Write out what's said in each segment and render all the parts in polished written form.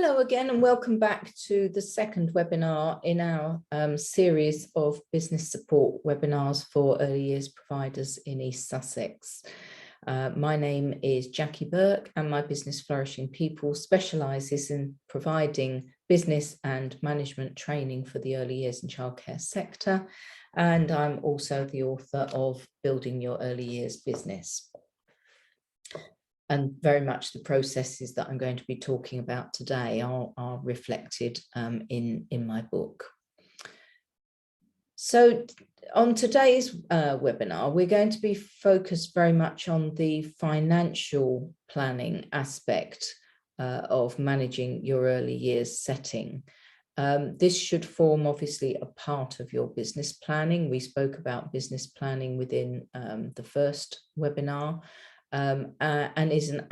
Hello again and welcome back to the second webinar in our series of business support webinars for early years providers in East Sussex. My name is Jacqui Burke and my business Flourishing People specialises in providing business and management training for the early years and childcare sector, and I'm also the author of Building Your Early Years Business. And very much the processes that I'm going to be talking about today are reflected in my book. So on today's webinar, we're going to be focused very much on the financial planning aspect of managing your early years setting. This should form obviously a part of your business planning. We spoke about business planning within the first webinar. And is an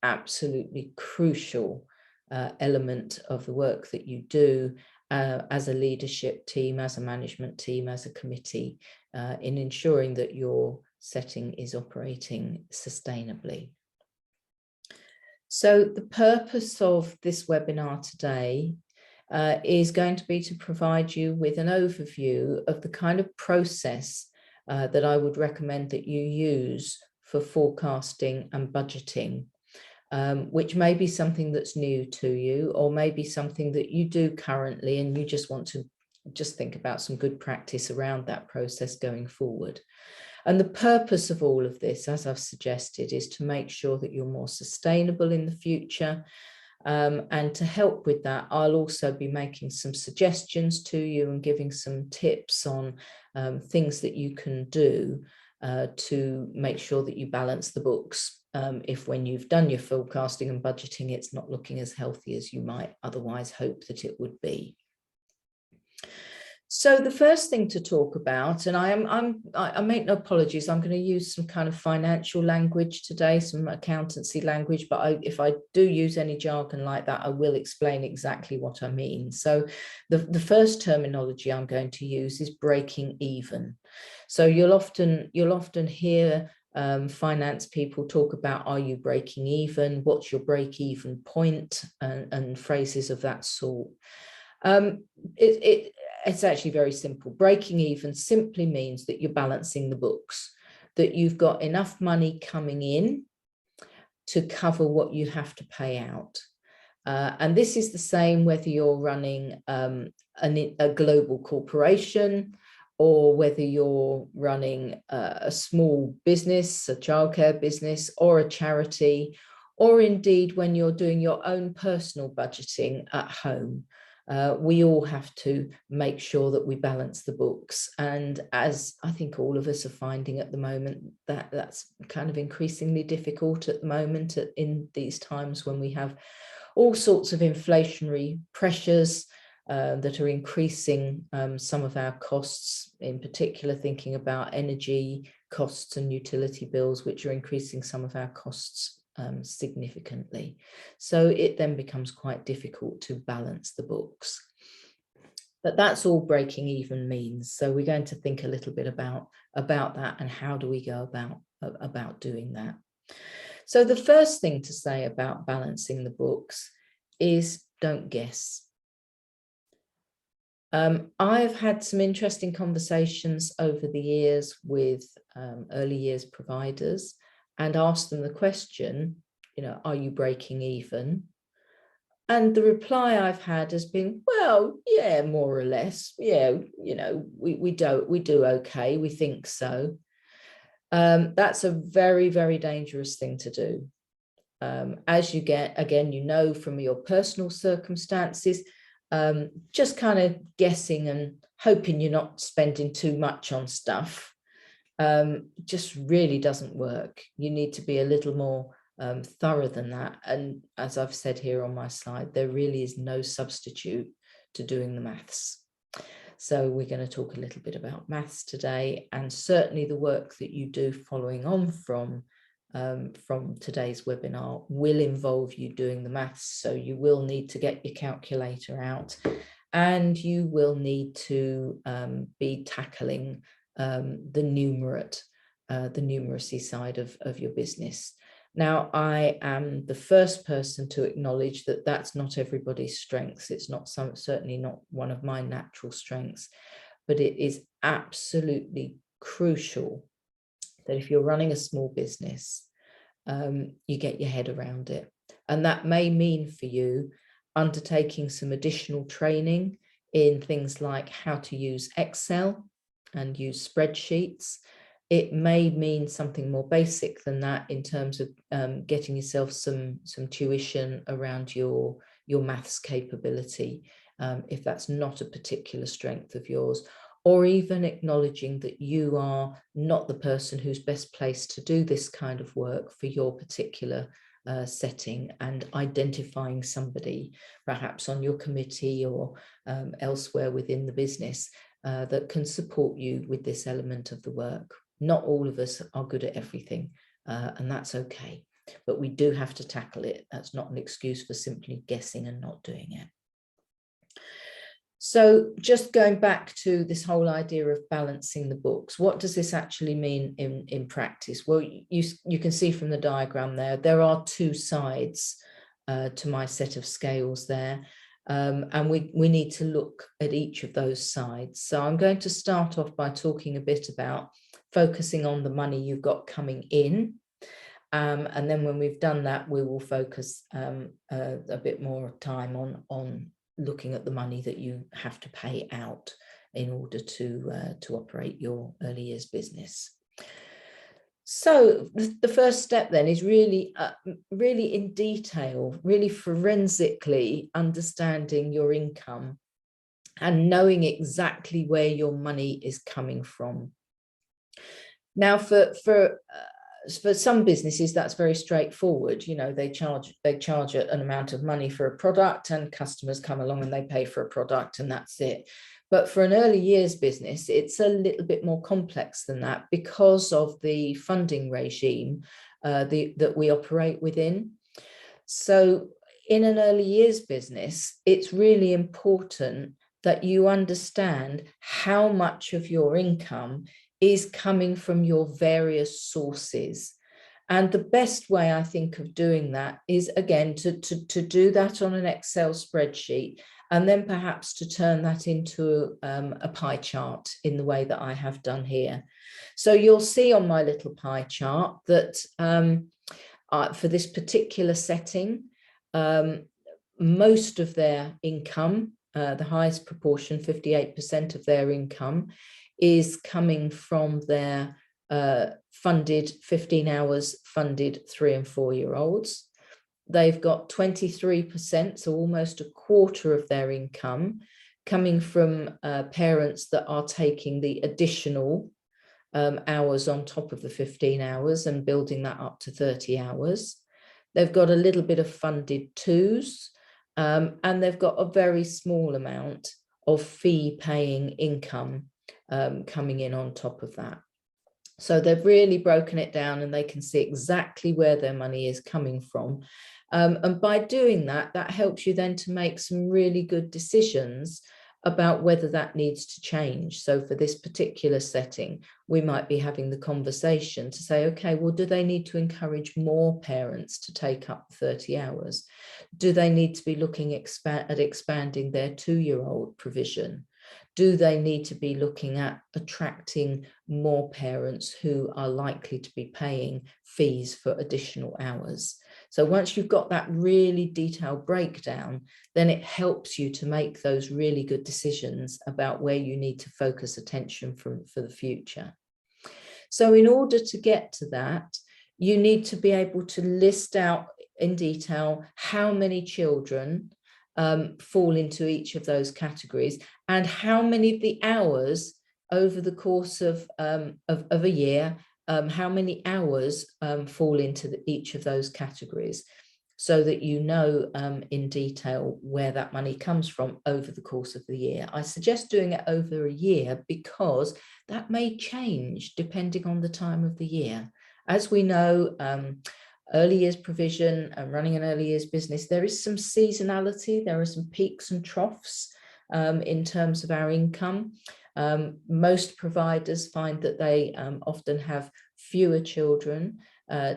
absolutely crucial element of the work that you do as a leadership team, as a management team, as a committee, in ensuring that your setting is operating sustainably. So the purpose of this webinar today is going to be to provide you with an overview of the kind of process that I would recommend that you use for forecasting and budgeting, which may be something that's new to you, or maybe something that you do currently and you just want to think about some good practice around that process going forward. And the purpose of all of this, as I've suggested, is to make sure that you're more sustainable in the future. And to help with that, I'll also be making some suggestions to you and giving some tips on things that you can do to make sure that you balance the books if when you've done your forecasting and budgeting, it's not looking as healthy as you might otherwise hope that it would be. So the first thing to talk about, and I make no apologies, I'm going to use some kind of financial language today, some accountancy language, but if I do use any jargon like that, I will explain exactly what I mean. So the first terminology I'm going to use is breaking even. So you'll often hear finance people talk about, are you breaking even? What's your break even point? And phrases of that sort. It's actually very simple. Breaking even simply means that you're balancing the books, that you've got enough money coming in to cover what you have to pay out. And this is the same whether you're running a global corporation, or whether you're running a small business, a childcare business, or a charity, or indeed when you're doing your own personal budgeting at home. We all have to make sure that we balance the books. And as I think all of us are finding at the moment, that's kind of increasingly difficult at the moment in these times when we have all sorts of inflationary pressures that are increasing some of our costs, in particular thinking about energy costs and utility bills, which are increasing some of our costs significantly. So it then becomes quite difficult to balance the books. But that's all breaking even means. So we're going to think a little bit about that and how do we go about doing that. So the first thing to say about balancing the books is don't guess. I've had some interesting conversations over the years with early years providers and asked them the question, are you breaking even? And the reply I've had has been, well, yeah, more or less. Yeah, we do okay. We think so. That's a very, very dangerous thing to do. As you get, again, from your personal circumstances, just kind of guessing and hoping you're not spending too much on stuff just really doesn't work. You need to be a little more thorough than that. And as I've said here on my slide, there really is no substitute to doing the maths. So we're going to talk a little bit about maths today, and certainly the work that you do following on from today's webinar will involve you doing the maths. So you will need to get your calculator out, and you will need to be tackling the numeracy side of your business. Now, I am the first person to acknowledge that that's not everybody's strengths. It's not certainly not one of my natural strengths, but it is absolutely crucial that if you're running a small business, you get your head around it. And that may mean for you undertaking some additional training in things like how to use Excel and use spreadsheets. It may mean something more basic than that in terms of getting yourself some tuition around your maths capability, if that's not a particular strength of yours, or even acknowledging that you are not the person who's best placed to do this kind of work for your particular setting, and identifying somebody perhaps on your committee or elsewhere within the business that can support you with this element of the work. Not all of us are good at everything, and that's okay, but we do have to tackle it. That's not an excuse for simply guessing and not doing it. So just going back to this whole idea of balancing the books, what does this actually mean in practice? Well, you can see from the diagram there are two sides to my set of scales there. And we need to look at each of those sides. So I'm going to start off by talking a bit about focusing on the money you've got coming in. And then when we've done that, we will focus a bit more time on looking at the money that you have to pay out in order to operate your early years business. So the first step then is really in detail, really forensically understanding your income and knowing exactly where your money is coming from. Now, for some businesses, that's very straightforward. You know, they charge an amount of money for a product, and customers come along and they pay for a product, and that's it. But for an early years business, it's a little bit more complex than that because of the funding regime that we operate within. So in an early years business, it's really important that you understand how much of your income is coming from your various sources. And the best way, I think, of doing that is, again, to do that on an Excel spreadsheet, and then perhaps to turn that into a pie chart in the way that I have done here. So you'll see on my little pie chart that for this particular setting, most of their income, the highest proportion, 58% of their income, is coming from their funded 15 hours funded 3 and 4 year olds. They've got 23%, so almost a quarter of their income, coming from parents that are taking the additional hours on top of the 15 hours and building that up to 30 hours. They've got a little bit of funded twos, and they've got a very small amount of fee paying income coming in on top of that. So they've really broken it down, and they can see exactly where their money is coming from. And by doing that, that helps you then to make some really good decisions about whether that needs to change. So for this particular setting, we might be having the conversation to say, okay, well, do they need to encourage more parents to take up 30 hours? Do they need to be looking at expanding their 2-year-old provision? Do they need to be looking at attracting more parents who are likely to be paying fees for additional hours? So once you've got that really detailed breakdown, then it helps you to make those really good decisions about where you need to focus attention for the future. So in order to get to that, you need to be able to list out in detail how many children fall into each of those categories, and how many of the hours over the course of a year, how many hours fall into each of those categories, so that you know in detail where that money comes from over the course of the year. I suggest doing it over a year because that may change depending on the time of the year. As we know, early years provision and running an early years business, there is some seasonality, there are some peaks and troughs in terms of our income. Most providers find that they often have fewer children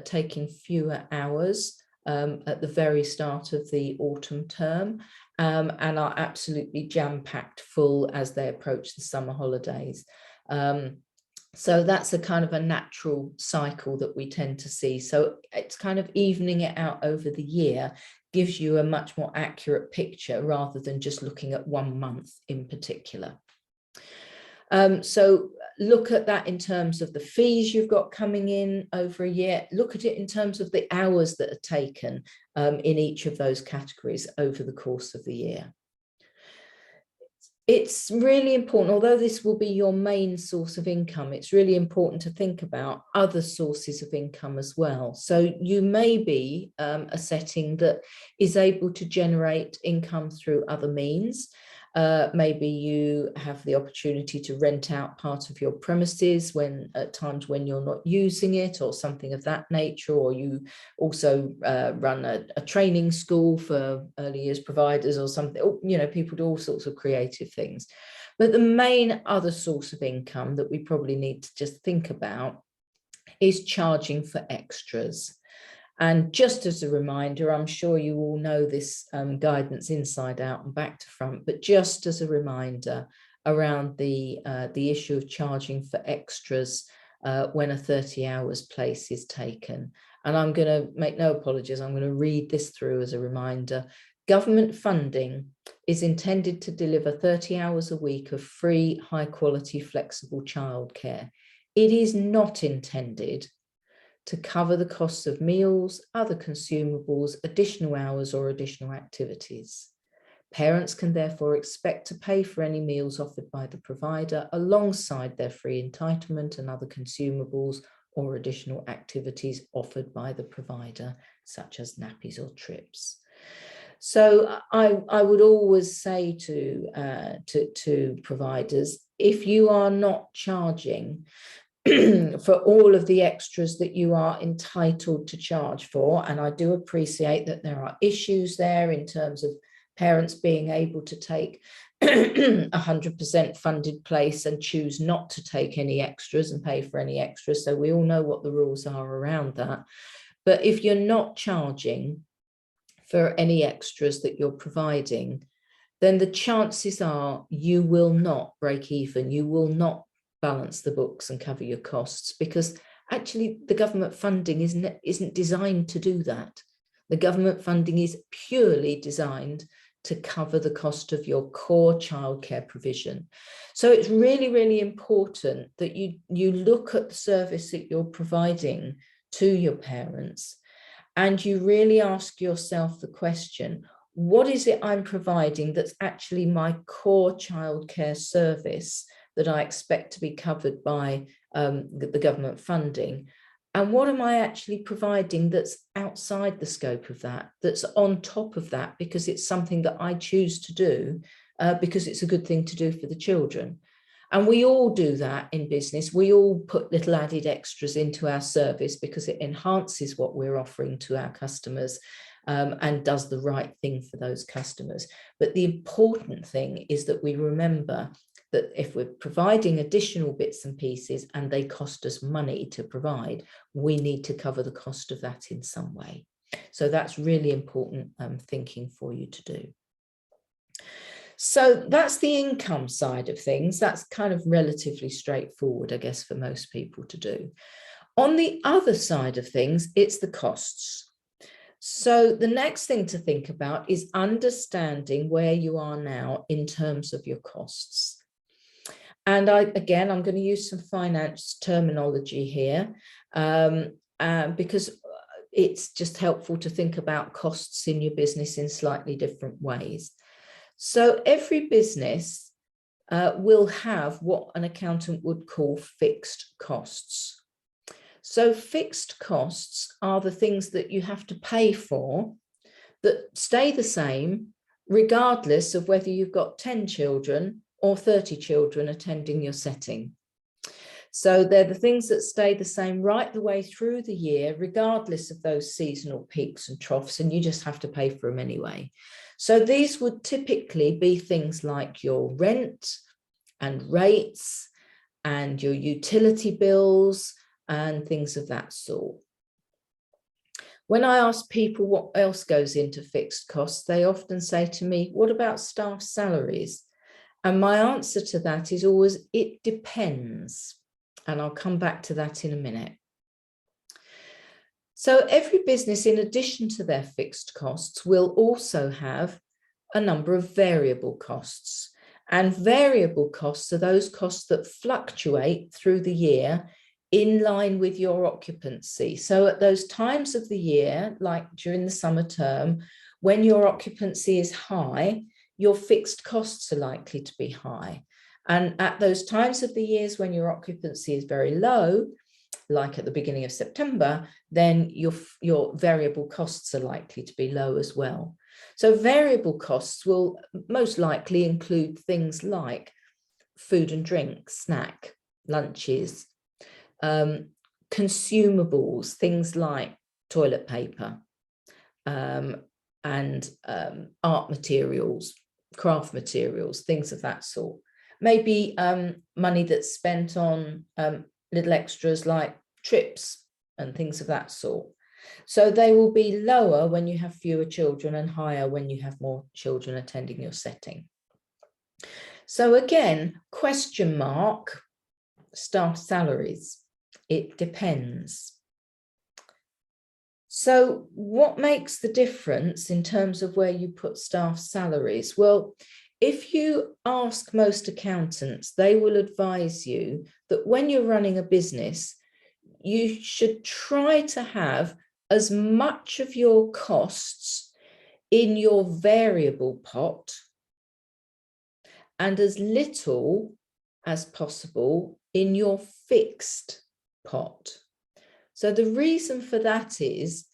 taking fewer hours at the very start of the autumn term, and are absolutely jam-packed full as they approach the summer holidays. So that's a kind of a natural cycle that we tend to see. So it's kind of evening it out over the year gives you a much more accurate picture rather than just looking at 1 month in particular. So look at that in terms of the fees you've got coming in over a year. Look at it in terms of the hours that are taken in each of those categories over the course of the year. It's really important, although this will be your main source of income, it's really important to think about other sources of income as well. So you may be a setting that is able to generate income through other means. Maybe you have the opportunity to rent out part of your premises at times when you're not using it, or something of that nature, or you also run a training school for early years providers or something. You know, people do all sorts of creative things. But the main other source of income that we probably need to just think about is charging for extras. And just as a reminder, I'm sure you all know this guidance inside out and back to front, but just as a reminder around the issue of charging for extras when a 30 hours place is taken. And I'm going to make no apologies, I'm going to read this through as a reminder. Government funding is intended to deliver 30 hours a week of free, high quality, flexible childcare. It is not intended to cover the costs of meals, other consumables, additional hours, or additional activities. Parents can therefore expect to pay for any meals offered by the provider alongside their free entitlement and other consumables or additional activities offered by the provider, such as nappies or trips. So I would always say to providers, if you are not charging for all of the extras that you are entitled to charge for, and I do appreciate that there are issues there in terms of parents being able to take 100% funded place and choose not to take any extras and pay for any extras. So we all know what the rules are around that. But if you're not charging for any extras that you're providing, then the chances are you will not break even, you will not balance the books and cover your costs, because actually the government funding isn't designed to do that. The government funding is purely designed to cover the cost of your core childcare provision. So it's really, really important that you look at the service that you're providing to your parents and you really ask yourself the question, what is it I'm providing that's actually my core childcare service that I expect to be covered by the government funding? And what am I actually providing that's outside the scope of that, that's on top of that, because it's something that I choose to do because it's a good thing to do for the children. And we all do that in business. We all put little added extras into our service because it enhances what we're offering to our customers and does the right thing for those customers. But the important thing is that we remember that if we're providing additional bits and pieces and they cost us money to provide, we need to cover the cost of that in some way. So that's really important thinking for you to do. So that's the income side of things. That's kind of relatively straightforward, I guess, for most people to do. On the other side of things, it's the costs. So the next thing to think about is understanding where you are now in terms of your costs. And again, I'm going to use some finance terminology here because it's just helpful to think about costs in your business in slightly different ways. So every business will have what an accountant would call fixed costs. So fixed costs are the things that you have to pay for that stay the same regardless of whether you've got 10 children or 30 children attending your setting. So they're the things that stay the same right the way through the year, regardless of those seasonal peaks and troughs, and you just have to pay for them anyway. So these would typically be things like your rent and rates and your utility bills and things of that sort. When I ask people what else goes into fixed costs, they often say to me, what about staff salaries? And my answer to that is always, it depends. And I'll come back to that in a minute. So every business, in addition to their fixed costs, will also have a number of variable costs. And variable costs are those costs that fluctuate through the year in line with your occupancy. So at those times of the year, like during the summer term, when your occupancy is high, your fixed costs are likely to be high. And at those times of the years when your occupancy is very low, like at the beginning of September, then your variable costs are likely to be low as well. So variable costs will most likely include things like food and drink, snack, lunches, consumables, things like toilet paper, and art materials, craft materials, things of that sort. Maybe money that's spent on little extras like trips and things of that sort. So they will be lower when you have fewer children and higher when you have more children attending your setting. So again, question mark, staff salaries. It depends. So what makes the difference in terms of where you put staff salaries? Well, if you ask most accountants, they will advise you that when you're running a business, you should try to have as much of your costs in your variable pot and as little as possible in your fixed pot. So the reason for that is,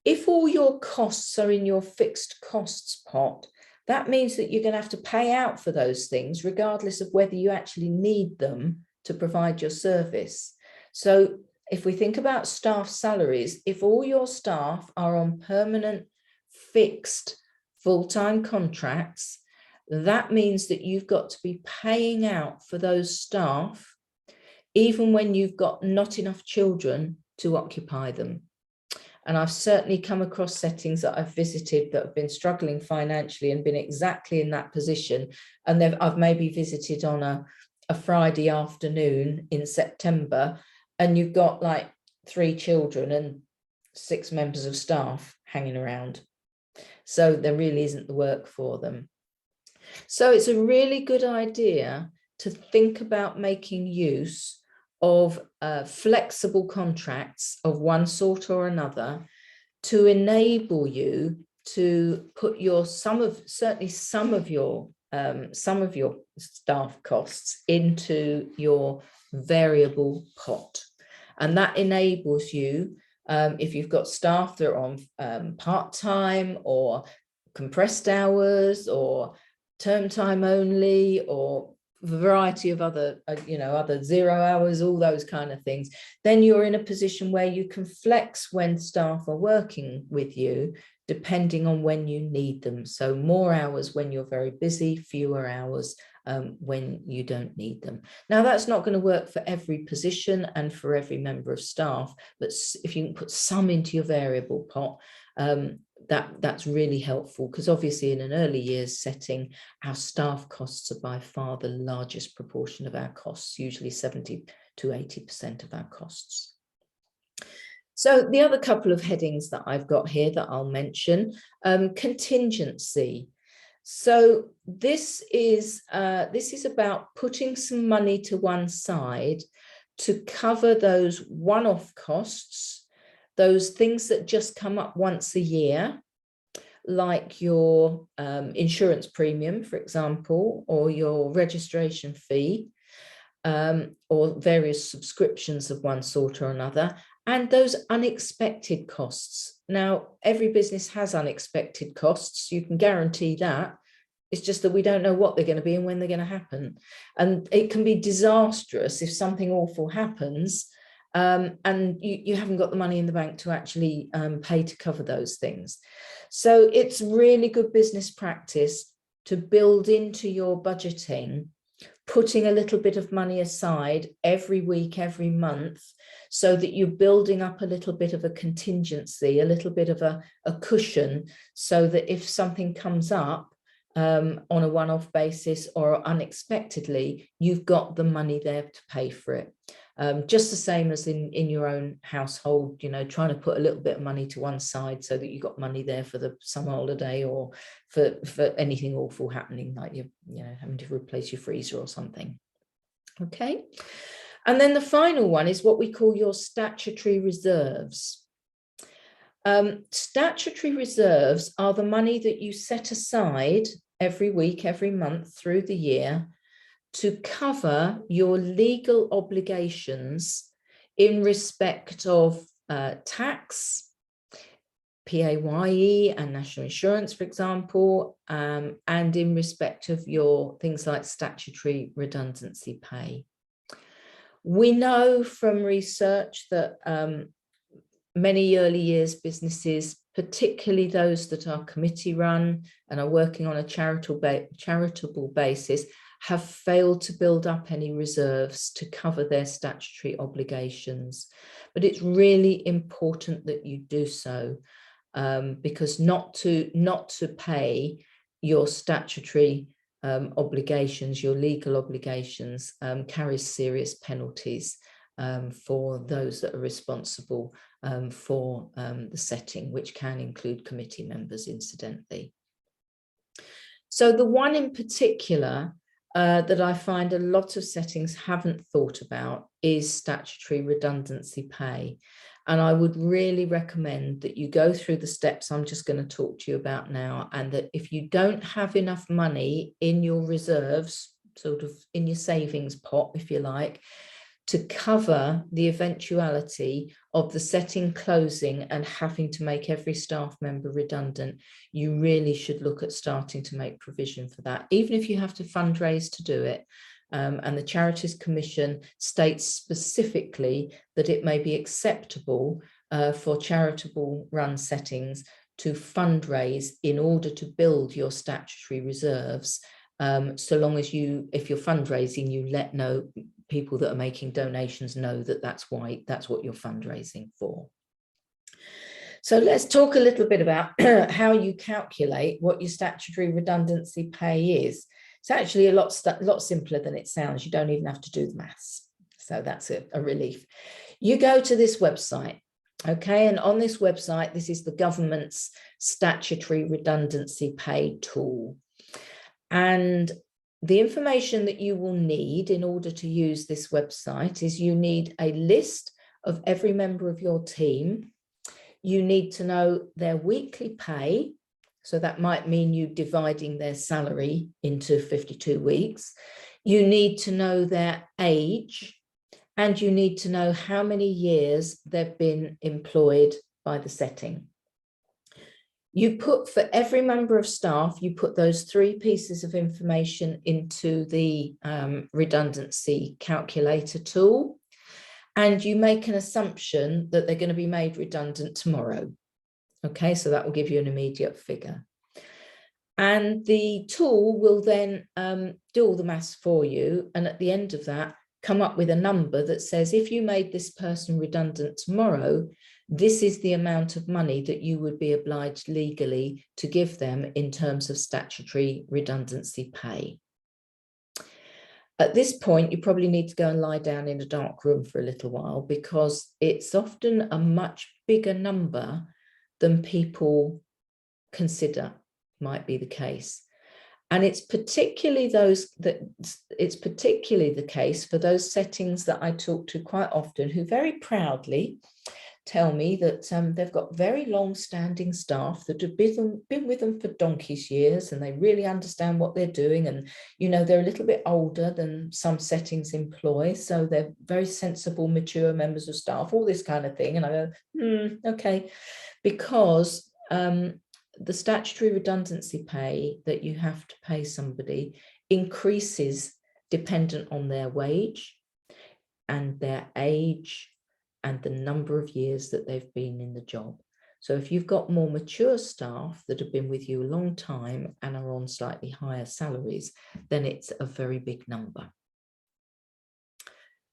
if all your costs are in your fixed costs pot, that means that you're going to have to pay out for those things regardless of whether you actually need them to provide your service. So if we think about staff salaries, if all your staff are on permanent, fixed, full-time contracts, that means that you've got to be paying out for those staff, even when you've got not enough children to occupy them. And I've certainly come across settings that I've visited that have been struggling financially and been exactly in that position. And I've maybe visited on a Friday afternoon in September, and you've got like 3 children and 6 members of staff hanging around. So there really isn't the work for them. So it's a really good idea to think about making use of flexible contracts of one sort or another to enable you to put certainly some of your staff costs into your variable pot. And that enables you, if you've got staff that are on part-time or compressed hours or term time only, or a variety of other, other 0 hours, all those kind of things, then you're in a position where you can flex when staff are working with you, depending on when you need them. So more hours when you're very busy, fewer hours when you don't need them. Now, that's not going to work for every position and for every member of staff, but if you can put some into your variable pot, that's really helpful, because obviously in an early years setting, our staff costs are by far the largest proportion of our costs, usually 70 to 80% of our costs. So the other couple of headings that I've got here that I'll mention, contingency. So this is about putting some money to one side to cover those one-off costs, those things that just come up once a year, like your insurance premium, for example, or your registration fee, or various subscriptions of one sort or another, and those unexpected costs. Now, every business has unexpected costs, you can guarantee that. It's just that we don't know what they're going to be and when they're going to happen. And it can be disastrous if something awful happens and you haven't got the money in the bank to actually pay to cover those things. So it's really good business practice to build into your budgeting, putting a little bit of money aside every week, every month, so that you're building up a little bit of a contingency, a little bit of a cushion, so that if something comes up on a one-off basis or unexpectedly, you've got the money there to pay for it. Just the same as in your own household, you know, trying to put a little bit of money to one side so that you've got money there for the summer holiday or for anything awful happening, like you know, having to replace your freezer or something. Okay. And then the final one is what we call your statutory reserves. Statutory reserves are the money that you set aside every week, every month through the year to cover your legal obligations in respect of tax, PAYE and national insurance, for example, and in respect of your things like statutory redundancy pay. We know from research that many early years businesses, particularly those that are committee run and are working on a charitable basis, have failed to build up any reserves to cover their statutory obligations. But it's really important that you do so, because not to pay your statutory obligations, your legal obligations, carries serious penalties for those that are responsible for the setting, which can include committee members, incidentally. So the one in particular that I find a lot of settings haven't thought about is statutory redundancy pay. And I would really recommend that you go through the steps I'm just going to talk to you about now, and that if you don't have enough money in your reserves, sort of in your savings pot, if you like, to cover the eventuality of the setting closing and having to make every staff member redundant, you really should look at starting to make provision for that, even if you have to fundraise to do it. And the Charities Commission states specifically that it may be acceptable for charitable run settings to fundraise in order to build your statutory reserves, so long as if you're fundraising, you let people that are making donations know that that's what you're fundraising for. So let's talk a little bit about how you calculate what your statutory redundancy pay is. It's actually a lot simpler than it sounds. You don't even have to do the maths. So that's a relief. You go to this website, okay? And on this website, this is the government's statutory redundancy pay tool. And the information that you will need in order to use this website is you need a list of every member of your team. You need to know their weekly pay. So that might mean you dividing their salary into 52 weeks. You need to know their age, and you need to know how many years they've been employed by the setting. You put, for every member of staff, you put those 3 pieces of information into the redundancy calculator tool, and you make an assumption that they're going to be made redundant tomorrow. Okay, so that will give you an immediate figure. And the tool will then do all the maths for you. And at the end of that, come up with a number that says, if you made this person redundant tomorrow, this is the amount of money that you would be obliged legally to give them in terms of statutory redundancy pay. At this point, you probably need to go and lie down in a dark room for a little while, because it's often a much bigger number than people consider might be the case. And it's particularly the case for those settings that I talk to quite often, who very proudly tell me that they've got very long-standing staff that have been with them for donkey's years, and they really understand what they're doing, and you know, they're a little bit older than some settings employ, so they're very sensible, mature members of staff, all this kind of thing. And I go, okay, because the statutory redundancy pay that you have to pay somebody increases dependent on their wage and their age and the number of years that they've been in the job. So if you've got more mature staff that have been with you a long time and are on slightly higher salaries, then it's a very big number.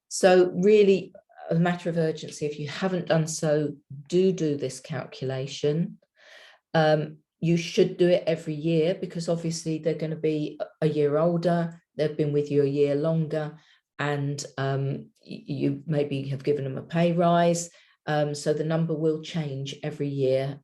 So really, a matter of urgency. If you haven't done so, do this calculation. You should do it every year, because obviously they're going to be a year older, they've been with you a year longer, and you maybe have given them a pay rise. So the number will change every year,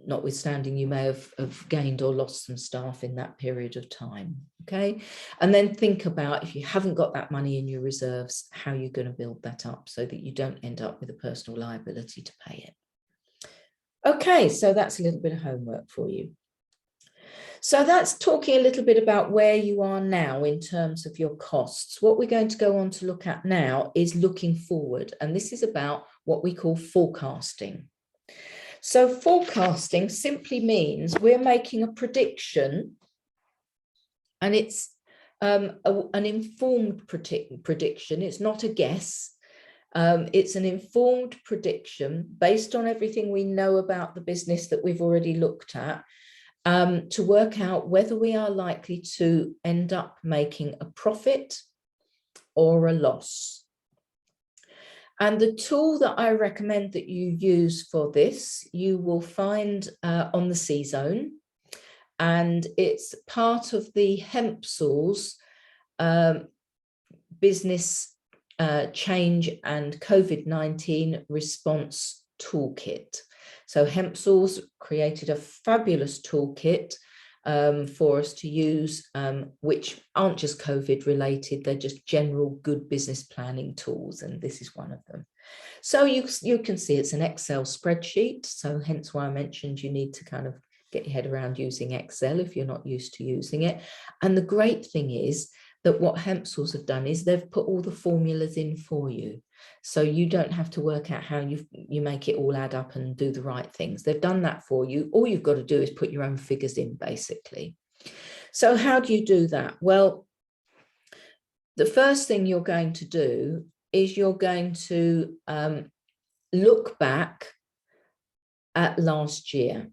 notwithstanding you may have gained or lost some staff in that period of time. Okay, and then think about, if you haven't got that money in your reserves, how you're going to build that up so that you don't end up with a personal liability to pay it. Okay, so that's a little bit of homework for you. So that's talking a little bit about where you are now in terms of your costs. What we're going to go on to look at now is looking forward, and this is about what we call forecasting. So forecasting simply means we're making a prediction, and it's an informed prediction. It's not a guess. It's an informed prediction based on everything we know about the business that we've already looked at, to work out whether we are likely to end up making a profit or a loss. And the tool that I recommend that you use for this, you will find on the C-Zone, and it's part of the Hempsall's business change and COVID-19 response toolkit. So Hempsall's created a fabulous toolkit for us to use, which aren't just COVID related, they're just general good business planning tools, and this is one of them. So you can see it's an Excel spreadsheet, so hence why I mentioned you need to kind of get your head around using Excel if you're not used to using it. And the great thing is that what Hempsall's have done is they've put all the formulas in for you. So you don't have to work out how you make it all add up and do the right things. They've done that for you. All you've got to do is put your own figures in, basically. So how do you do that? Well, the first thing you're going to do is you're going to look back at last year,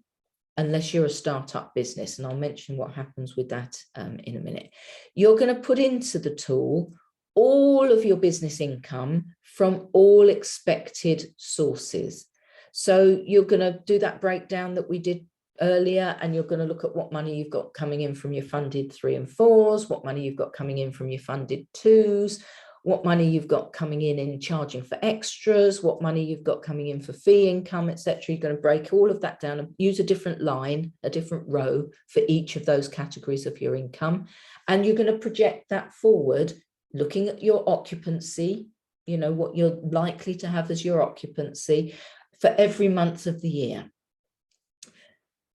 unless you're a startup business, and I'll mention what happens with that in a minute. You're going to put into the tool all of your business income from all expected sources. So you're going to do that breakdown that we did earlier, and you're going to look at what money you've got coming in from your funded 3 and 4s, what money you've got coming in from your funded 2s, what money you've got coming in charging for extras, what money you've got coming in for fee income, etc. You're going to break all of that down and use a different line, a different row for each of those categories of your income. And you're going to project that forward, looking at your occupancy, you know, what you're likely to have as your occupancy for every month of the year.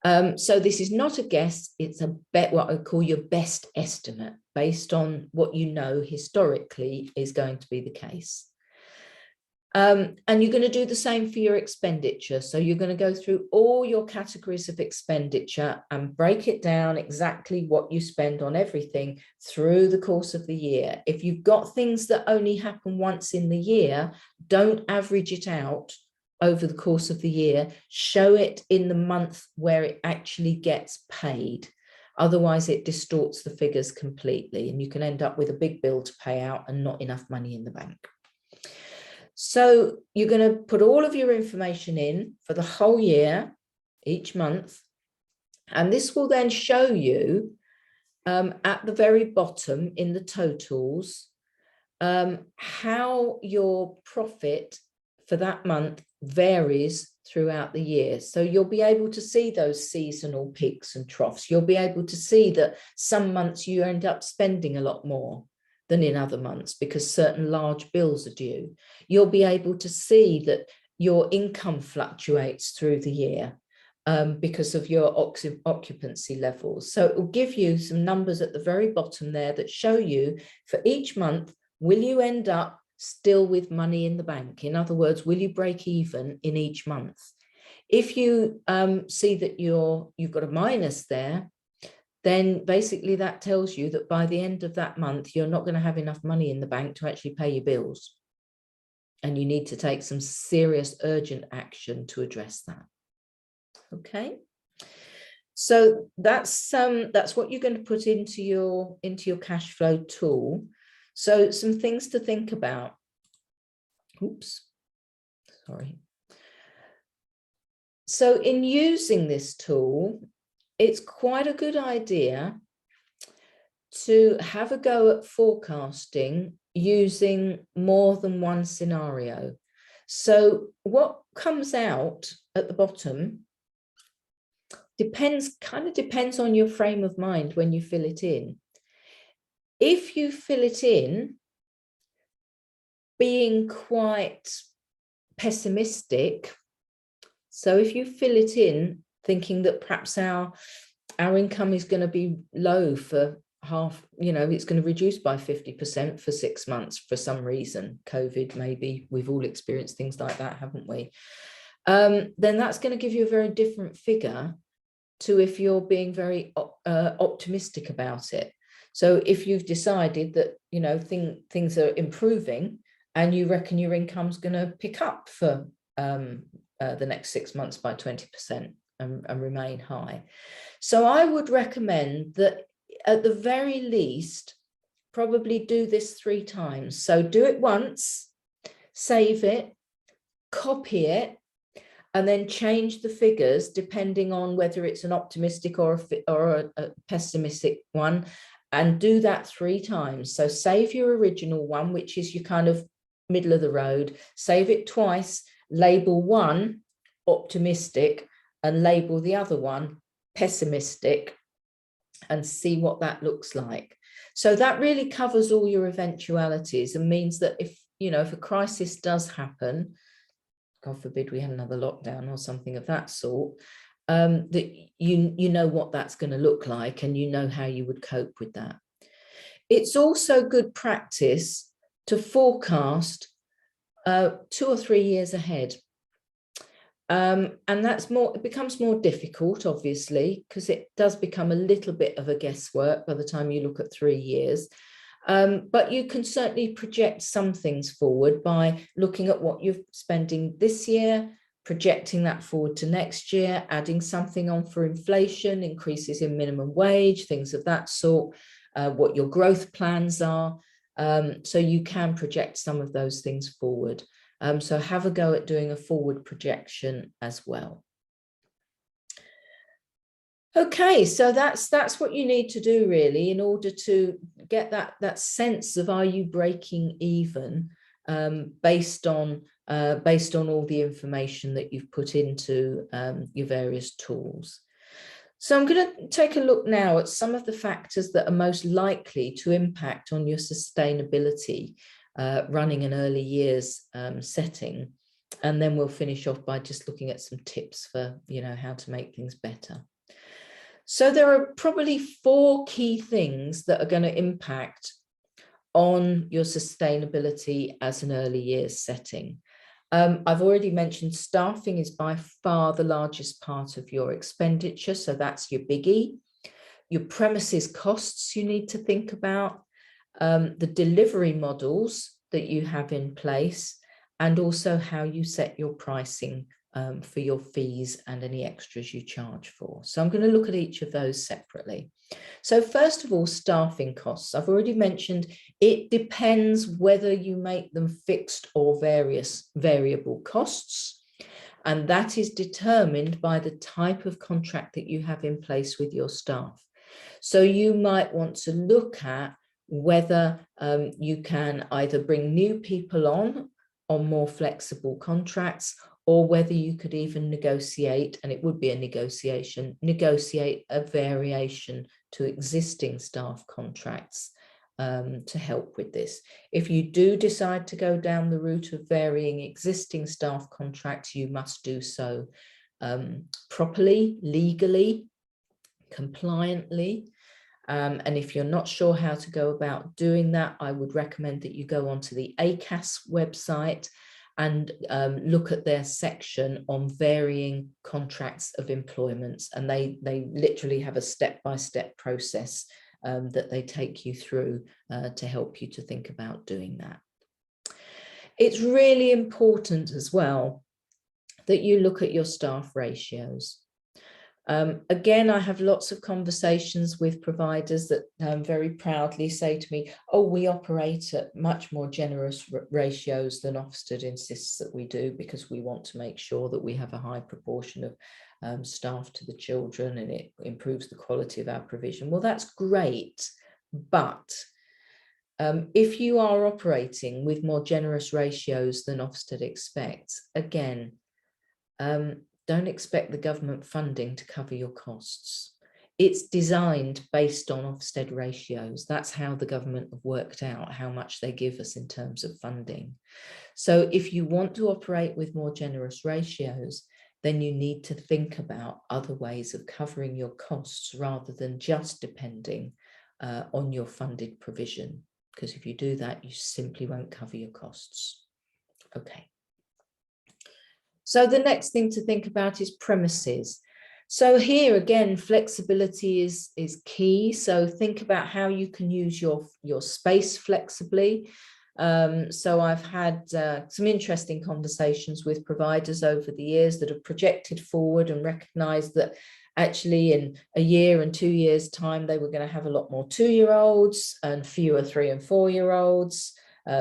So this is not a guess, it's what I call your best estimate based on what you know historically is going to be the case. And you're going to do the same for your expenditure. So you're going to go through all your categories of expenditure and break it down exactly what you spend on everything through the course of the year. If you've got things that only happen once in the year, don't average it out over the course of the year. Show it in the month where it actually gets paid. Otherwise, it distorts the figures completely, and you can end up with a big bill to pay out and not enough money in the bank. So you're going to put all of your information in for the whole year, each month, and this will then show you at the very bottom in the totals how your profit for that month varies throughout the year. So you'll be able to see those seasonal peaks and troughs. You'll be able to see that some months you end up spending a lot more than in other months because certain large bills are due. You'll be able to see that your income fluctuates through the year because of your occupancy levels. So it will give you some numbers at the very bottom there that show you for each month, will you end up still with money in the bank? In other words, will you break even in each month? If you see that you've got a minus there, then basically that tells you that by the end of that month, you're not going to have enough money in the bank to actually pay your bills. And you need to take some serious urgent action to address that. Okay. So that's what you're going to put into your cash flow tool. So some things to think about. Oops, sorry. So in using this tool, it's quite a good idea to have a go at forecasting using more than one scenario. So what comes out at the bottom kind of depends on your frame of mind when you fill it in. If you fill it in being quite pessimistic, so if you fill it in thinking that perhaps our income is going to be low for half, it's going to reduce by 50% for 6 months for some reason, COVID, maybe we've all experienced things like that, haven't we? Then that's going to give you a very different figure to if you're being very optimistic about it. So if you've decided that, things are improving and you reckon your income's going to pick up for the next 6 months by 20% and remain high. So I would recommend that at the very least, probably do this 3 times. So do it once, save it, copy it, and then change the figures depending on whether it's an optimistic or a pessimistic one, and do that 3 times. So save your original one, which is your kind of middle of the road, save it twice, label one optimistic and label the other one pessimistic, and see what that looks like. So that really covers all your eventualities and means that if a crisis does happen, God forbid we had another lockdown or something of that sort, that you know what that's going to look like and you know how you would cope with that. It's also good practice to forecast 2 or 3 years ahead. And it becomes more difficult, obviously, because it does become a little bit of a guesswork by the time you look at 3 years. But you can certainly project some things forward by looking at what you're spending this year, projecting that forward to next year, adding something on for inflation, increases in minimum wage, things of that sort, what your growth plans are. So you can project some of those things forward. So have a go at doing a forward projection as well. Okay, so that's what you need to do really in order to get that sense of, are you breaking even, based on all the information that you've put into your various tools. So I'm going to take a look now at some of the factors that are most likely to impact on your sustainability running an early years setting, and then we'll finish off by just looking at some tips for how to make things better. So there are probably 4 key things that are going to impact on your sustainability as an early years setting. I've already mentioned staffing is by far the largest part of your expenditure, so that's your biggie. Your premises costs you need to think about, the delivery models that you have in place, and also how you set your pricing for your fees and any extras you charge for. So I'm going to look at each of those separately. So first of all, staffing costs. I've already mentioned it depends whether you make them fixed or variable costs, and that is determined by the type of contract that you have in place with your staff. So you might want to look at whether you can either bring new people on more flexible contracts, or whether you could even negotiate, and it would be a negotiate a variation to existing staff contracts to help with this. If you do decide to go down the route of varying existing staff contracts, you must do so properly, legally, compliantly. And if you're not sure how to go about doing that, I would recommend that you go onto the ACAS website and look at their section on varying contracts of employment. And they literally have a step-by-step process that they take you through to help you to think about doing that. It's really important as well that you look at your staff ratios. Again, I have lots of conversations with providers that very proudly say to me, oh, we operate at much more generous ratios than Ofsted insists that we do, because we want to make sure that we have a high proportion of staff to the children, and it improves the quality of our provision. Well, that's great, but if you are operating with more generous ratios than Ofsted expects, again, don't expect the government funding to cover your costs. It's designed based on Ofsted ratios. That's how the government have worked out how much they give us in terms of funding. So if you want to operate with more generous ratios, then you need to think about other ways of covering your costs rather than just depending on your funded provision. Because if you do that, you simply won't cover your costs. Okay. So the next thing to think about is premises. So here again, flexibility is key. So think about how you can use your space flexibly. So I've had some interesting conversations with providers over the years that have projected forward and recognized that actually in a year and 2 years' time, they were going to have a lot more 2-year-olds and fewer 3- and 4-year-olds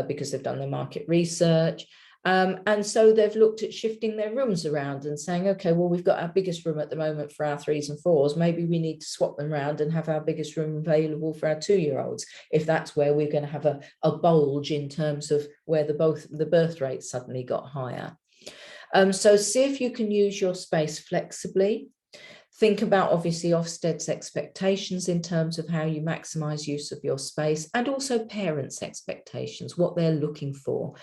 because they've done their market research. And so they've looked at shifting their rooms around and saying, okay, well, we've got our biggest room at the moment for our 3s and 4s. Maybe we need to swap them around and have our biggest room available for our 2-year-olds, if that's where we're going to have a bulge in terms of where the birth rate suddenly got higher. So see if you can use your space flexibly. Think about obviously Ofsted's expectations in terms of how you maximize use of your space, and also parents' expectations, what they're looking for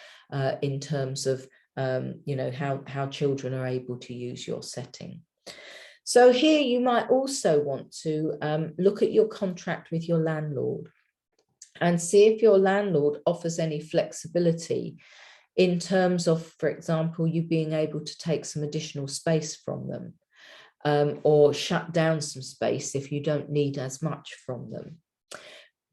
in terms of you know, how children are able to use your setting. So here you might also want to look at your contract with your landlord and see if your landlord offers any flexibility in terms of, for example, you being able to take some additional space from them. Or shut down some space if you don't need as much from them.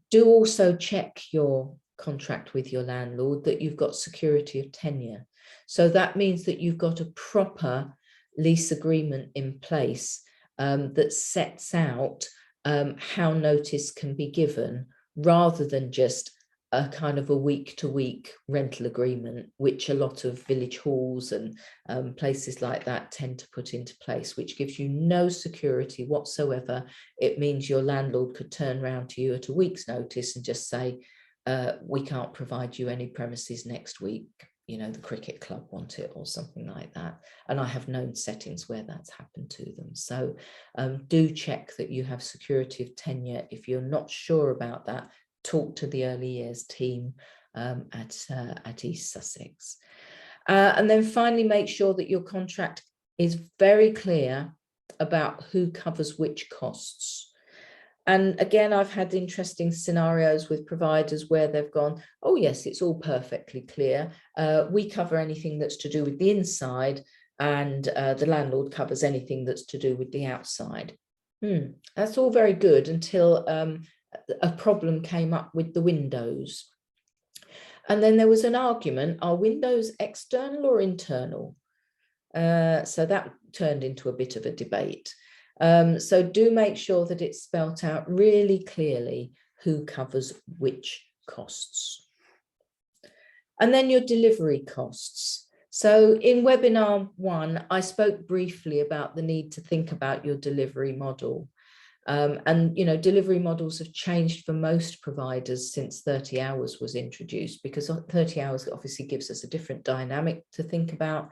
Do also check your contract with your landlord that you've got security of tenure. So that means that you've got a proper lease agreement in place that sets out how notice can be given, rather than just a kind of a week-to-week rental agreement, which a lot of village halls and places like that tend to put into place, which gives you no security whatsoever. It means your landlord could turn around to you at a week's notice and just say, we can't provide you any premises next week, you know, the cricket club want it, or something like that. And I have known settings where that's happened to them. So do check that you have security of tenure. If you're not sure about that, talk to the early years team at East Sussex. And then finally, make sure that your contract is very clear about who covers which costs. And again, I've had interesting scenarios with providers where they've gone, oh yes, it's all perfectly clear. We cover anything that's to do with the inside, and the landlord covers anything that's to do with the outside. That's all very good until a problem came up with the windows. And then there was an argument, are windows external or internal? So that turned into a bit of a debate. So do make sure that it's spelt out really clearly who covers which costs. And then your delivery costs. So in webinar 1, I spoke briefly about the need to think about your delivery model. And, you know, delivery models have changed for most providers since 30 hours was introduced, because 30 hours obviously gives us a different dynamic to think about,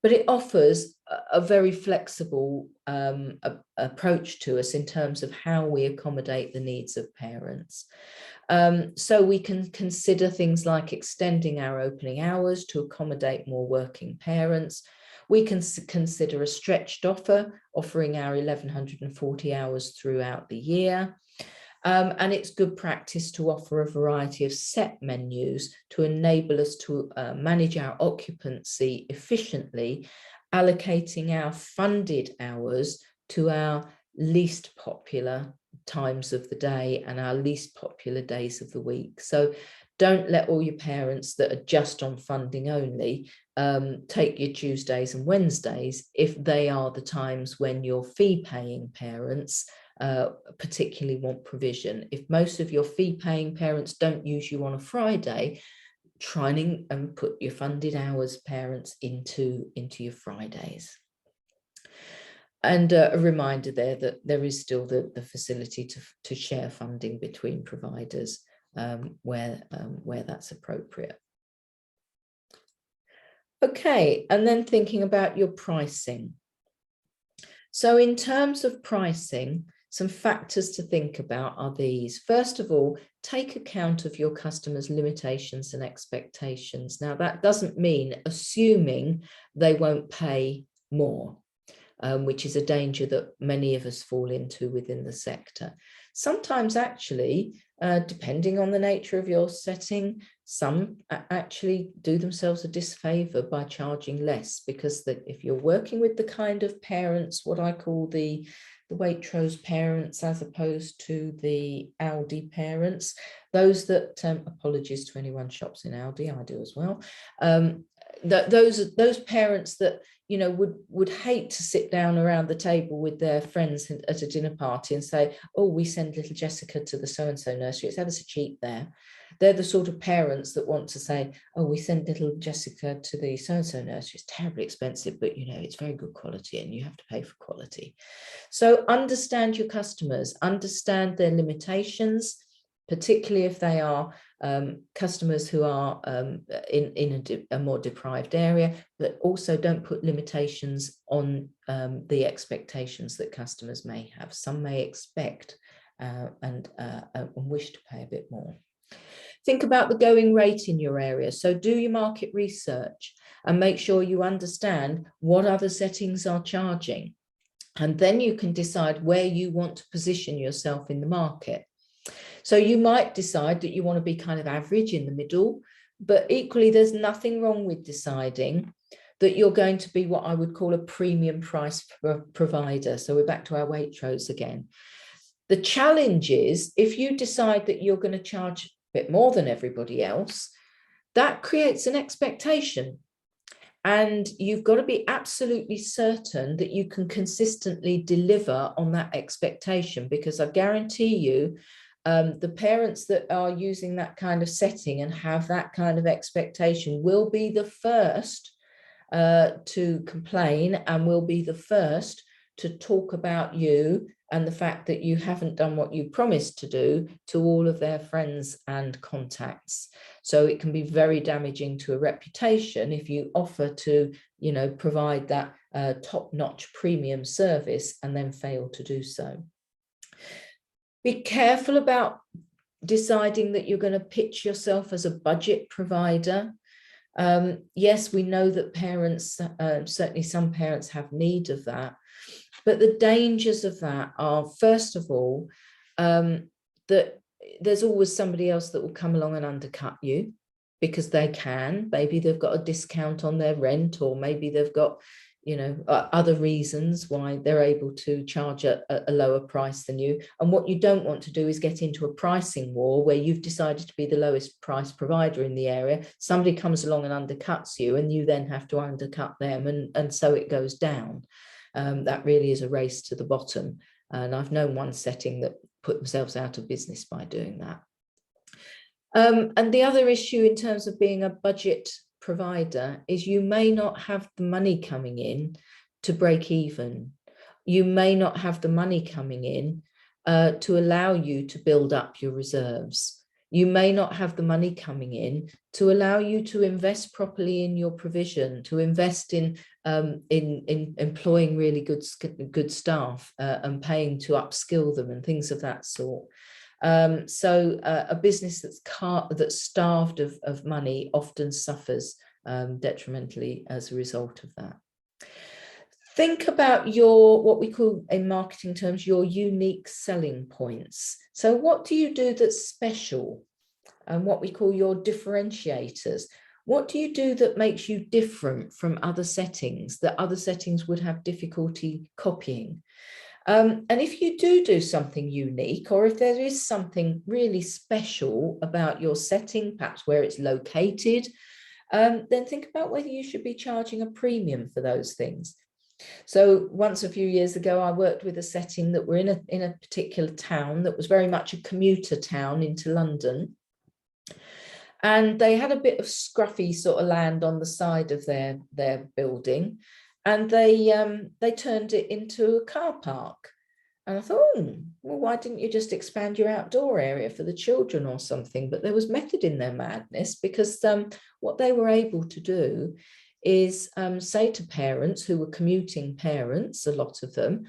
but it offers a very flexible approach to us in terms of how we accommodate the needs of parents. So we can consider things like extending our opening hours to accommodate more working parents. We can consider a stretched offer, offering our 1140 hours throughout the year. And it's good practice to offer a variety of set menus to enable us to manage our occupancy efficiently, allocating our funded hours to our least popular times of the day and our least popular days of the week. So Don't let all your parents that are just on funding only take your Tuesdays and Wednesdays if they are the times when your fee-paying parents particularly want provision. If most of your fee-paying parents don't use you on a Friday, try and put your funded hours parents into your Fridays. And a reminder there that there is still the facility to share funding between providers where that's appropriate. Okay, and then thinking about your pricing. So in terms of pricing, some factors to think about are these. First of all, take account of your customers' limitations and expectations. Now, that doesn't mean assuming they won't pay more, which is a danger that many of us fall into within the sector. Sometimes actually, depending on the nature of your setting, some actually do themselves a disfavor by charging less, because if you're working with the kind of parents, what I call the Waitrose parents as opposed to the Aldi parents, those that, apologies to anyone shops in Aldi, I do as well, those parents that, you know, would hate to sit down around the table with their friends at a dinner party and say, oh, we send little Jessica to the so-and-so nursery, it's ever so cheap there. They're the sort of parents that want to say, oh, we send little Jessica to the so-and-so nursery, it's terribly expensive, but you know, it's very good quality and you have to pay for quality. So understand your customers, understand their limitations, particularly if they are customers who are in a more deprived area, but also don't put limitations on the expectations that customers may have. Some may expect and wish to pay a bit more. Think about the going rate in your area. So do your market research and make sure you understand what other settings are charging. And then you can decide where you want to position yourself in the market. So you might decide that you want to be kind of average in the middle, but equally there's nothing wrong with deciding that you're going to be what I would call a premium price provider. So we're back to our Waitrose again. The challenge is if you decide that you're going to charge a bit more than everybody else, that creates an expectation. And you've got to be absolutely certain that you can consistently deliver on that expectation, because I guarantee you, the parents that are using that kind of setting and have that kind of expectation will be the first to complain and will be the first to talk about you and the fact that you haven't done what you promised to do to all of their friends and contacts. So it can be very damaging to a reputation if you offer to, you know, provide that top-notch premium service and then fail to do so. Be careful about deciding that you're going to pitch yourself as a budget provider. Yes, we know that parents, certainly some parents have need of that, but the dangers of that are, first of all, that there's always somebody else that will come along and undercut you because they can. Maybe they've got a discount on their rent, or maybe they've got, you know, other reasons why they're able to charge a lower price than you. And what you don't want to do is get into a pricing war where you've decided to be the lowest price provider in the area. Somebody comes along and undercuts you, and you then have to undercut them, and so it goes down. That really is a race to the bottom. And I've known one setting that put themselves out of business by doing that. And the other issue in terms of being a budget provider is you may not have the money coming in to break even. You may not have the money coming in to allow you to build up your reserves. You may not have the money coming in to allow you to invest properly in your provision, to invest in employing really good staff and paying to upskill them and things of that sort. So a business that's starved of money often suffers detrimentally as a result of that. Think about your, what we call in marketing terms, your unique selling points. So what do you do that's special? And what we call your differentiators. What do you do that makes you different from other settings that other settings would have difficulty copying? And if you do something unique, or if there is something really special about your setting, perhaps where it's located, then think about whether you should be charging a premium for those things. So once a few years ago, I worked with a setting that were in a particular town that was very much a commuter town into London. And they had a bit of scruffy sort of land on the side of their building, and they turned it into a car park. And I thought, well, why didn't you just expand your outdoor area for the children or something? But there was method in their madness, because what they were able to do is say to parents who were commuting parents, a lot of them,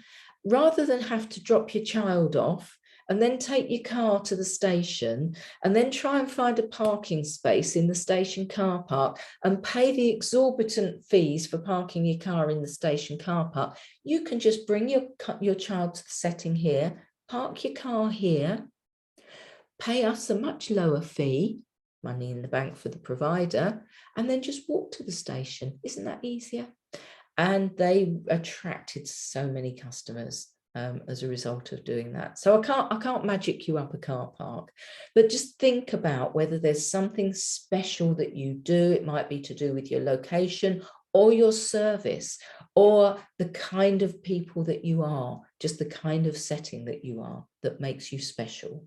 rather than have to drop your child off and then take your car to the station and then try and find a parking space in the station car park and pay the exorbitant fees for parking your car in the station car park, you can just bring your child to the setting here, park your car here, pay us a much lower fee, money in the bank for the provider, and then just walk to the station. Isn't that easier? And they attracted so many customers as a result of doing that. So I can't magic you up a car park, but just think about whether there's something special that you do. It might be to do with your location or your service or the kind of people that you are, just the kind of setting that you are that makes you special.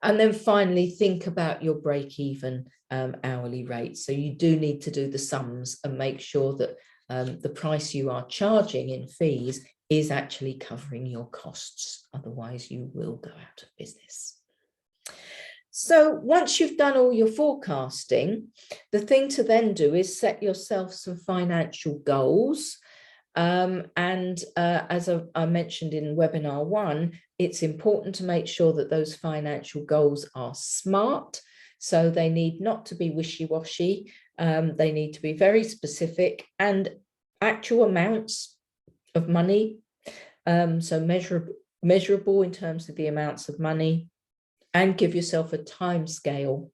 And then finally, think about your break-even hourly rate. So you do need to do the sums and make sure that the price you are charging in fees is actually covering your costs. Otherwise, you will go out of business. So once you've done all your forecasting, the thing to then do is set yourself some financial goals. As I mentioned in webinar 1, it's important to make sure that those financial goals are SMART. So they need not to be wishy-washy. They need to be very specific and actual amounts of money. So measurable in terms of the amounts of money, and give yourself a time scale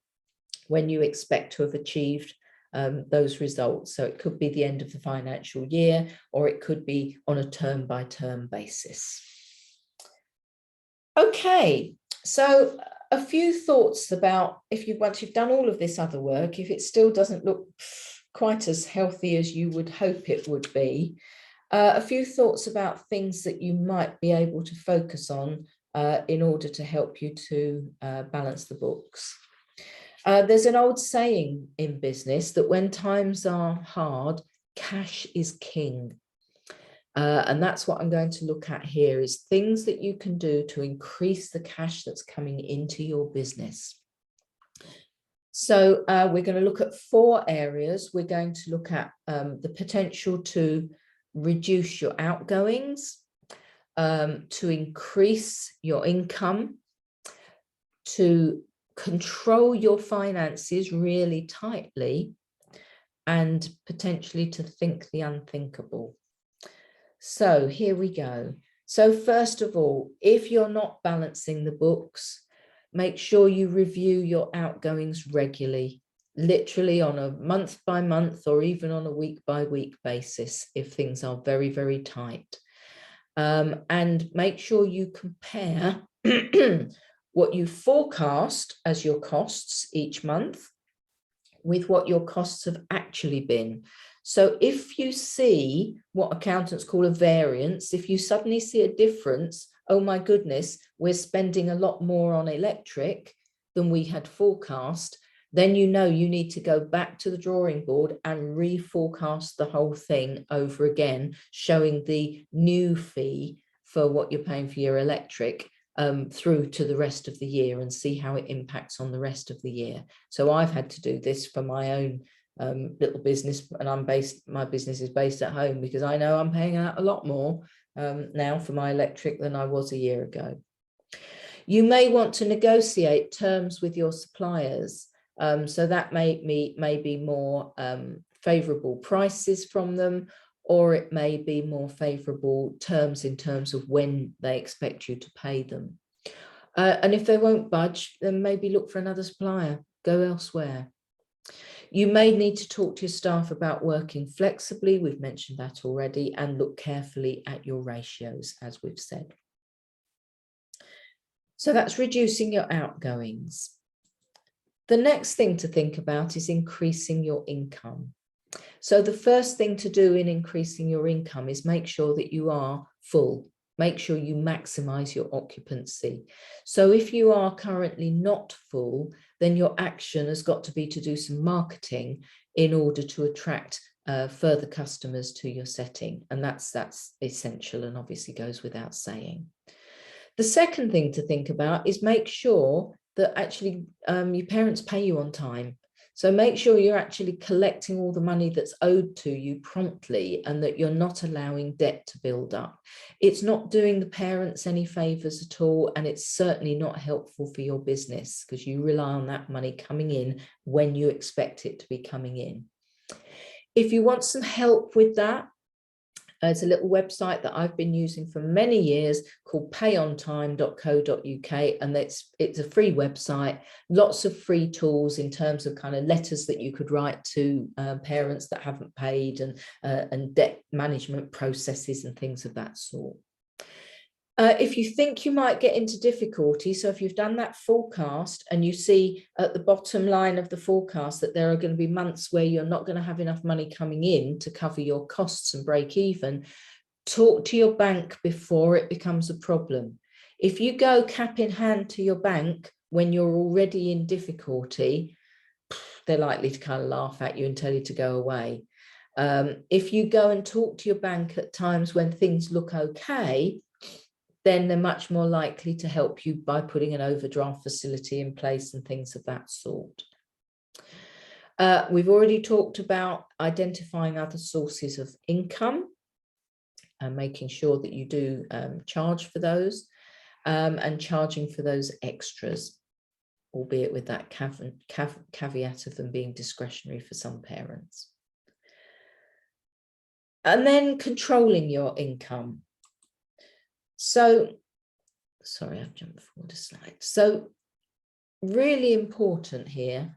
when you expect to have achieved those results. So it could be the end of the financial year, or it could be on a term-by-term basis. Okay, so a few thoughts about once you've done all of this other work, if it still doesn't look quite as healthy as you would hope it would be, a few thoughts about things that you might be able to focus on in order to help you to balance the books. There's an old saying in business that when times are hard, cash is king. And that's what I'm going to look at here, is things that you can do to increase the cash that's coming into your business. So we're going to look at 4 areas. We're going to look at the potential to reduce your outgoings, to increase your income, to control your finances really tightly, and potentially to think the unthinkable. So here we go. So first of all, if you're not balancing the books, make sure you review your outgoings regularly, literally on a month-by-month or even on a week-by-week basis if things are very, very tight. And make sure you compare what you forecast as your costs each month with what your costs have actually been. So if you see what accountants call a variance, if you suddenly see a difference, oh my goodness, we're spending a lot more on electric than we had forecast, then you know you need to go back to the drawing board and reforecast the whole thing over again, showing the new fee for what you're paying for your electric through to the rest of the year, and see how it impacts on the rest of the year. So I've had to do this for my own little business, and my business is based at home, because I know I'm paying out a lot more now for my electric than I was a year ago. You may want to negotiate terms with your suppliers. So that may be more favourable prices from them, or it may be more favourable terms in terms of when they expect you to pay them. And if they won't budge, then maybe look for another supplier, go elsewhere. You may need to talk to your staff about working flexibly. We've mentioned that already, and look carefully at your ratios, as we've said. So that's reducing your outgoings. The next thing to think about is increasing your income. So the first thing to do in increasing your income is make sure that you are full. Make sure you maximize your occupancy. So if you are currently not full, then your action has got to be to do some marketing in order to attract further customers to your setting. And that's essential and obviously goes without saying. The second thing to think about is make sure that actually your parents pay you on time. So make sure you're actually collecting all the money that's owed to you promptly and that you're not allowing debt to build up. It's not doing the parents any favors at all, and it's certainly not helpful for your business because you rely on that money coming in when you expect it to be coming in. If you want some help with that, it's a little website that I've been using for many years called payontime.co.uk, and it's a free website, lots of free tools in terms of kind of letters that you could write to parents that haven't paid, and debt management processes and things of that sort. If you think you might get into difficulty, so if you've done that forecast and you see at the bottom line of the forecast that there are going to be months where you're not going to have enough money coming in to cover your costs and break even, talk to your bank before it becomes a problem. If you go cap in hand to your bank when you're already in difficulty, they're likely to kind of laugh at you and tell you to go away. If you go and talk to your bank at times when things look okay, then they're much more likely to help you by putting an overdraft facility in place and things of that sort. We've already talked about identifying other sources of income and making sure that you do charge for those, and charging for those extras, albeit with that caveat of them being discretionary for some parents. And then controlling your income. So, sorry, I've jumped forward a slide. So really important here,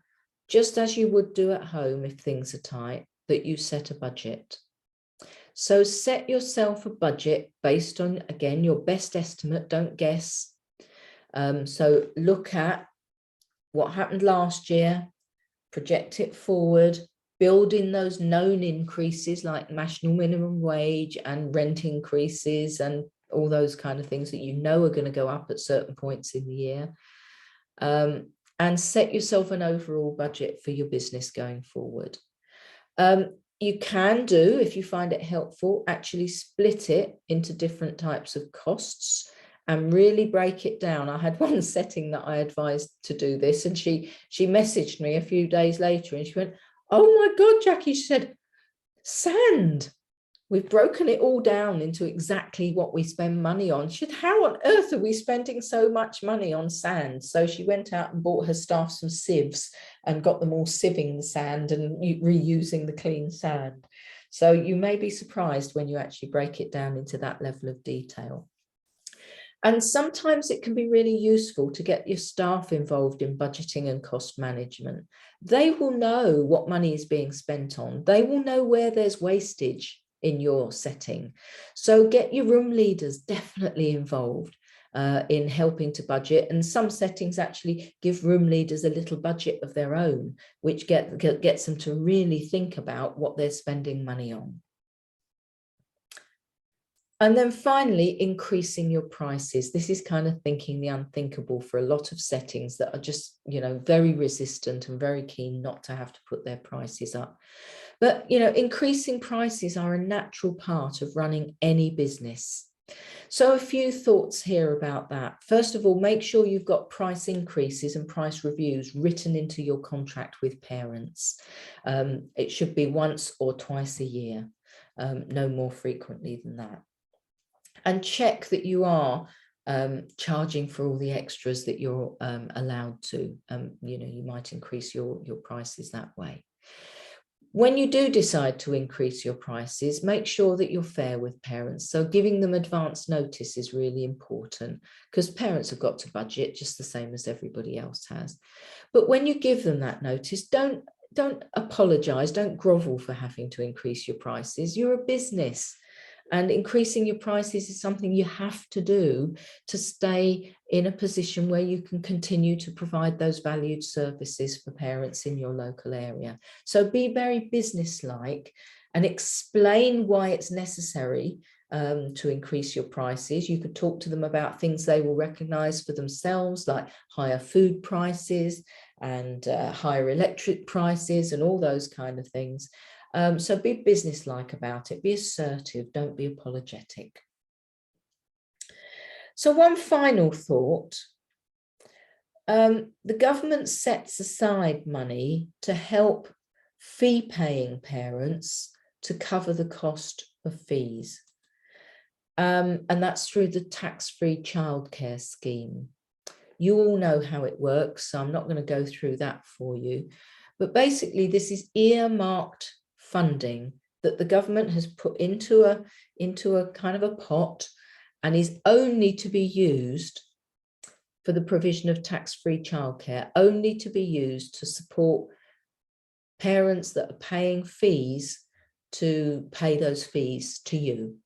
just as you would do at home if things are tight, that you set a budget. So set yourself a budget based on, again, your best estimate, don't guess. So look at what happened last year, project it forward, build in those known increases like national minimum wage and rent increases and all those kind of things that you know are going to go up at certain points in the year, and set yourself an overall budget for your business going forward. You can do, if you find it helpful, actually split it into different types of costs and really break it down. I had one setting that I advised to do this, and she messaged me a few days later and she went, "Oh my God, Jacqui," she said, "sand. We've broken it all down into exactly what we spend money on." She said, "How on earth are we spending so much money on sand?" So she went out and bought her staff some sieves and got them all sieving the sand and reusing the clean sand. So you may be surprised when you actually break it down into that level of detail. And sometimes it can be really useful to get your staff involved in budgeting and cost management. They will know what money is being spent on. They will know where there's wastage in your setting. So get your room leaders definitely involved in helping to budget. And some settings actually give room leaders a little budget of their own, which gets them to really think about what they're spending money on. And then finally, increasing your prices. This is kind of thinking the unthinkable for a lot of settings that are just, very resistant and very keen not to have to put their prices up. But, increasing prices are a natural part of running any business. So a few thoughts here about that. First of all, make sure you've got price increases and price reviews written into your contract with parents. It should be once or twice a year, no more frequently than that. And check that you are charging for all the extras that you're allowed to. You might increase your prices that way. When you do decide to increase your prices, make sure that you're fair with parents. So giving them advance notice is really important because parents have got to budget just the same as everybody else has. But when you give them that notice, don't don't apologize, don't grovel for having to increase your prices. You're a business, and increasing your prices is something you have to do to stay in a position where you can continue to provide those valued services for parents in your local area. So be very businesslike and explain why it's necessary to increase your prices. You could talk to them about things they will recognize for themselves, like higher food prices and higher electric prices and all those kind of things. So be businesslike about it, be assertive, don't be apologetic. So one final thought, the government sets aside money to help fee-paying parents to cover the cost of fees. And that's through the tax-free childcare scheme. You all know how it works, so I'm not going to go through that for you. But basically, this is earmarked funding that the government has put into a kind of a pot and is only to be used for the provision of tax-free childcare, only to be used to support parents that are paying fees to pay those fees to you.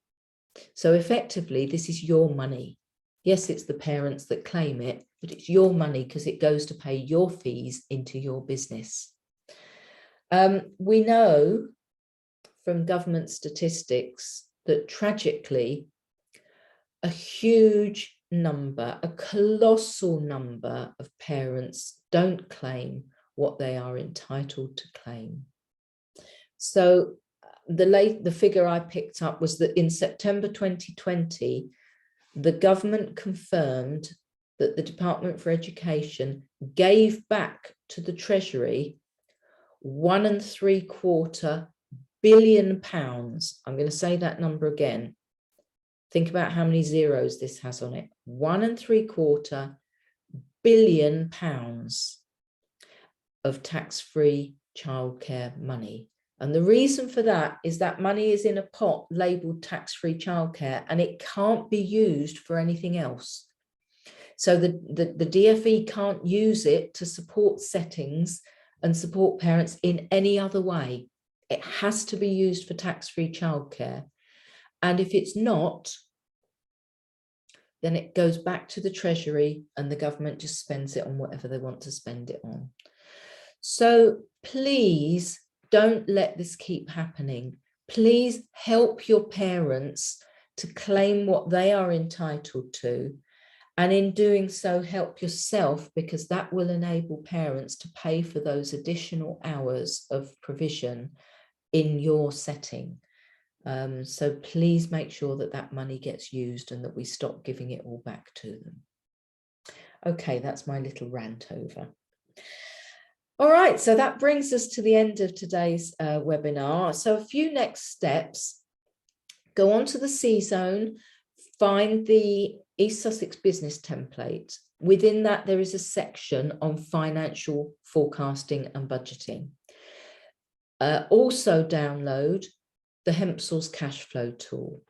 So effectively, this is your money. Yes, it's the parents that claim it, but it's your money because it goes to pay your fees into your business. We know from government statistics that tragically, a huge number, a colossal number of parents don't claim what they are entitled to claim. So the figure I picked up was that in September 2020, the government confirmed that the Department for Education gave back to the Treasury £1.75 billion. I'm going to say that number again. Think about how many zeros this has on it. £1.75 billion of tax-free childcare money. And the reason for that is that money is in a pot labelled tax-free childcare and it can't be used for anything else. So the DfE can't use it to support settings and support parents in any other way. It has to be used for tax-free childcare. And if it's not, then it goes back to the Treasury and the government just spends it on whatever they want to spend it on. So please don't let this keep happening. Please help your parents to claim what they are entitled to. And in doing so, help yourself, because that will enable parents to pay for those additional hours of provision in your setting. So please make sure that that money gets used and that we stop giving it all back to them. Okay, that's my little rant over. All right, so that brings us to the end of today's webinar. So a few next steps: go on to the C-Zone, find the East Sussex Business Template. Within that, there is a section on financial forecasting and budgeting. Also download the Hempsall's cash flow tool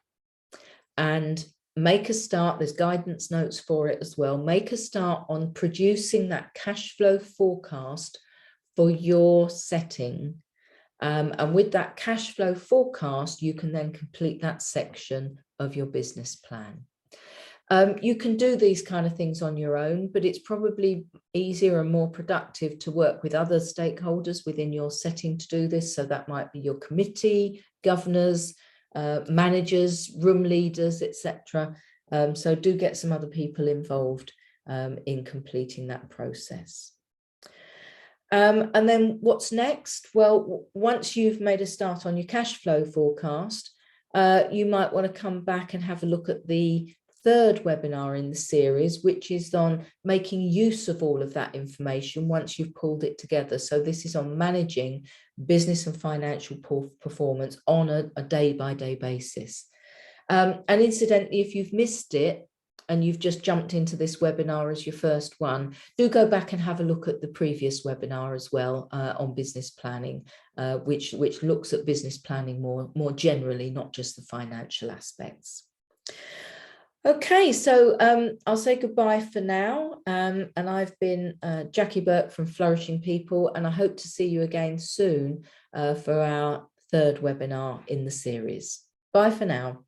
and make a start. There's guidance notes for it as well. Make a start on producing that cash flow forecast for your setting. And with that cash flow forecast, you can then complete that section of your business plan. You can do these kind of things on your own, but it's probably easier and more productive to work with other stakeholders within your setting to do this. So that might be your committee, governors, managers, room leaders, etc. So do get some other people involved in completing that process. And then what's next? Well, once you've made a start on your cash flow forecast, you might want to come back and have a look at the third webinar in the series, which is on making use of all of that information once you've pulled it together. So this is on managing business and financial performance on a day-by-day basis. And incidentally, if you've missed it and you've just jumped into this webinar as your first one, do go back and have a look at the previous webinar as well on business planning, which looks at business planning more generally, not just the financial aspects. Okay, so I'll say goodbye for now. And I've been Jacqui Burke from Flourishing People, and I hope to see you again soon for our third webinar in the series. Bye for now.